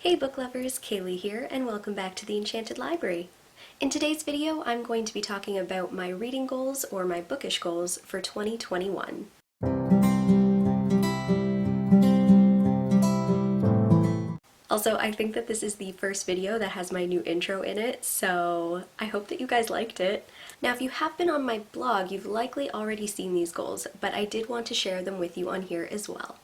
Hey book lovers, Kaylee here, and welcome back to the Enchanted Library. In today's video, I'm going to be talking about my reading goals or my bookish goals for 2021. Also, I think that this is the first video that has my new intro in it, so I hope that you guys liked it. Now, if you have been on my blog, you've likely already seen these goals, but I did want to share them with you on here as well.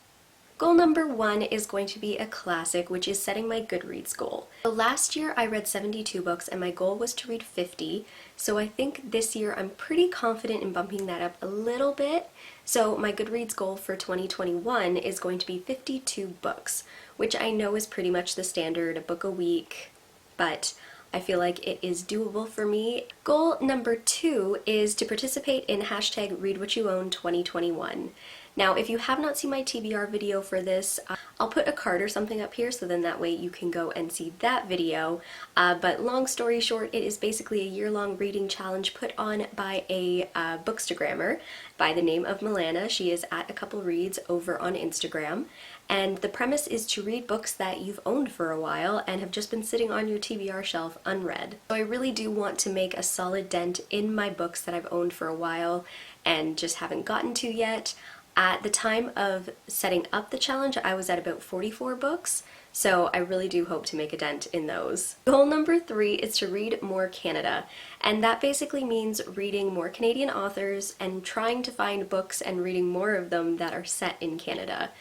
Goal number 1 is going to be a classic, which is setting my Goodreads goal. So last year I read 72 books and my goal was to read 50, so I think this year I'm pretty confident in bumping that up a little bit. So my Goodreads goal for 2021 is going to be 52 books, which I know is pretty much the standard, a book a week, but I feel like it is doable for me. Goal number 2 is to participate in hashtag #ReadWhatYouOwn2021. Now, if you have not seen my TBR video for this, I'll put a card or something up here so then that way you can go and see that video. But long story short, it is basically a year-long reading challenge put on by a bookstagrammer by the name of Milana. She is at A Couple Reads over on Instagram. And the premise is to read books that you've owned for a while and have just been sitting on your TBR shelf unread. So I really do want to make a solid dent in my books that I've owned for a while and just haven't gotten to yet. At the time of setting up the challenge, I was at about 44 books, so I really do hope to make a dent in those. Goal number 3 is to read more Canada, and that basically means reading more Canadian authors and trying to find books and reading more of them that are set in Canada.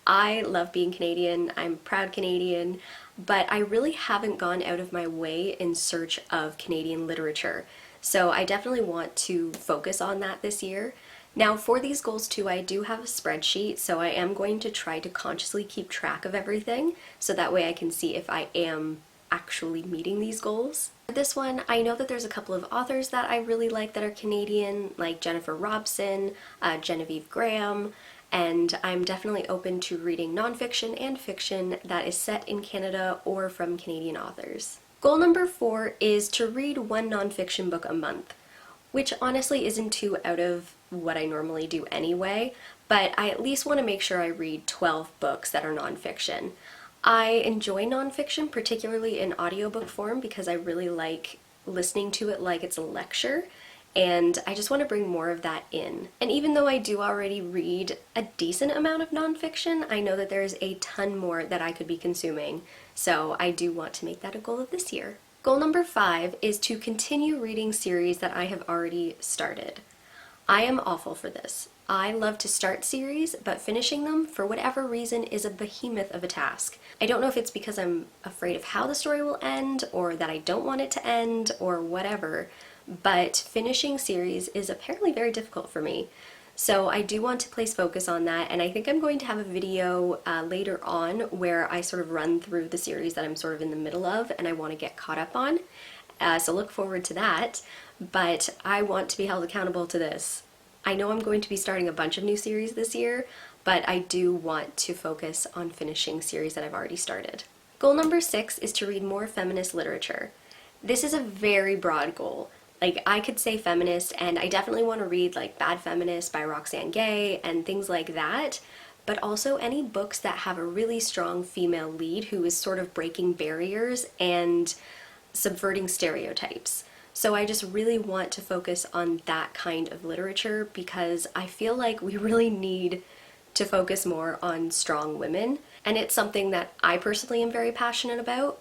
I love being Canadian, I'm proud Canadian, but I really haven't gone out of my way in search of Canadian literature, so I definitely want to focus on that this year. Now for these goals too, I do have a spreadsheet, so I am going to try to consciously keep track of everything, so that way I can see if I am actually meeting these goals. For this one, I know that there's a couple of authors that I really like that are Canadian, like Jennifer Robson, Genevieve Graham, and I'm definitely open to reading nonfiction and fiction that is set in Canada or from Canadian authors. Goal number 4 is to read one nonfiction book a month, which honestly isn't too out of what I normally do anyway, but I at least want to make sure I read 12 books that are nonfiction. I enjoy nonfiction, particularly in audiobook form, because I really like listening to it like it's a lecture, and I just want to bring more of that in. And even though I do already read a decent amount of nonfiction, I know that there's a ton more that I could be consuming, so I do want to make that a goal of this year. Goal number 5 is to continue reading series that I have already started. I am awful for this. I love to start series, but finishing them, for whatever reason, is a behemoth of a task. I don't know if it's because I'm afraid of how the story will end, or that I don't want it to end, or whatever, but finishing series is apparently very difficult for me. So I do want to place focus on that, and I think I'm going to have a video later on where I sort of run through the series that I'm sort of in the middle of and I want to get caught up on. So look forward to that, but I want to be held accountable to this. I know I'm going to be starting a bunch of new series this year, but I do want to focus on finishing series that I've already started. Goal number 6 is to read more feminist literature. This is a very broad goal. Like, I could say feminist, and I definitely want to read like Bad Feminist by Roxane Gay and things like that, but also any books that have a really strong female lead who is sort of breaking barriers and subverting stereotypes. So I just really want to focus on that kind of literature because I feel like we really need to focus more on strong women, and it's something that I personally am very passionate about.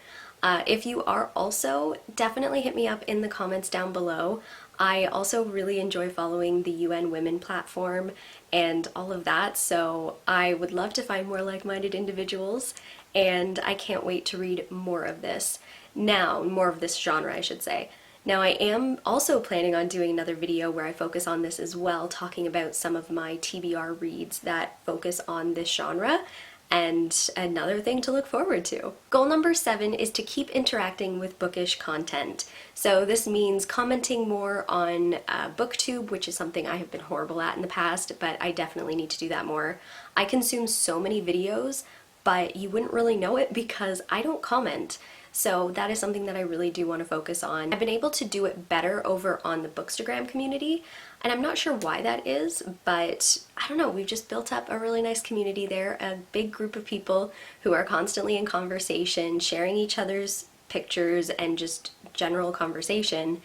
If you are also, definitely hit me up in the comments down below. I also really enjoy following the UN Women platform and all of that, so I would love to find more like-minded individuals, and I can't wait to read more of this. Now, more of this genre, I should say. Now, I am also planning on doing another video where I focus on this as well, talking about some of my TBR reads that focus on this genre, and another thing to look forward to. Goal number 7 is to keep interacting with bookish content. So this means commenting more on BookTube, which is something I have been horrible at in the past, but I definitely need to do that more. I consume so many videos, but you wouldn't really know it because I don't comment. So that is something that I really do want to focus on. I've been able to do it better over on the Bookstagram community, and I'm not sure why that is, but I don't know, we've just built up a really nice community there, a big group of people who are constantly in conversation, sharing each other's pictures and just general conversation,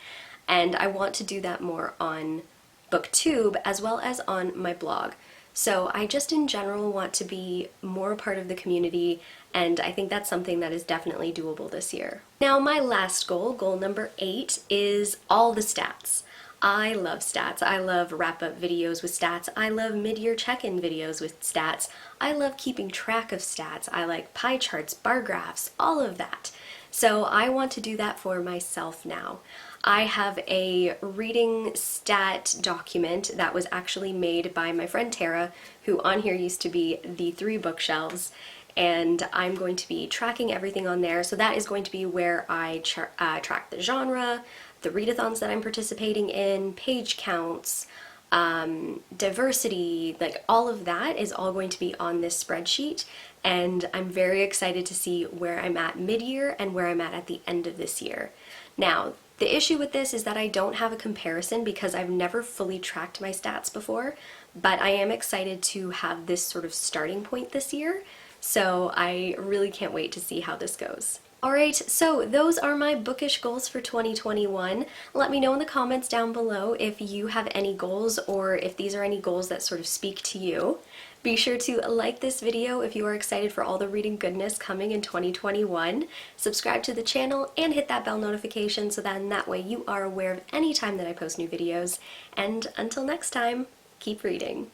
and I want to do that more on BookTube as well as on my blog. So I just in general want to be more a part of the community, and I think that's something that is definitely doable this year. Now my last goal, goal number 8, is all the stats. I love stats. I love wrap-up videos with stats. I love mid-year check-in videos with stats. I love keeping track of stats. I like pie charts, bar graphs, all of that. So I want to do that for myself now. I have a reading stat document that was actually made by my friend Tara, who on here used to be the 3 bookshelves, and I'm going to be tracking everything on there. So that is going to be where I track the genre, the readathons that I'm participating in, page counts, diversity, like all of that is all going to be on this spreadsheet, and I'm very excited to see where I'm at mid-year and where I'm at the end of this year. Now, the issue with this is that I don't have a comparison because I've never fully tracked my stats before, but I am excited to have this sort of starting point this year, so I really can't wait to see how this goes. Alright, so those are my bookish goals for 2021. Let me know in the comments down below if you have any goals or if these are any goals that sort of speak to you. Be sure to like this video if you are excited for all the reading goodness coming in 2021. Subscribe to the channel and hit that bell notification so that in that way you are aware of any time that I post new videos. And until next time, keep reading.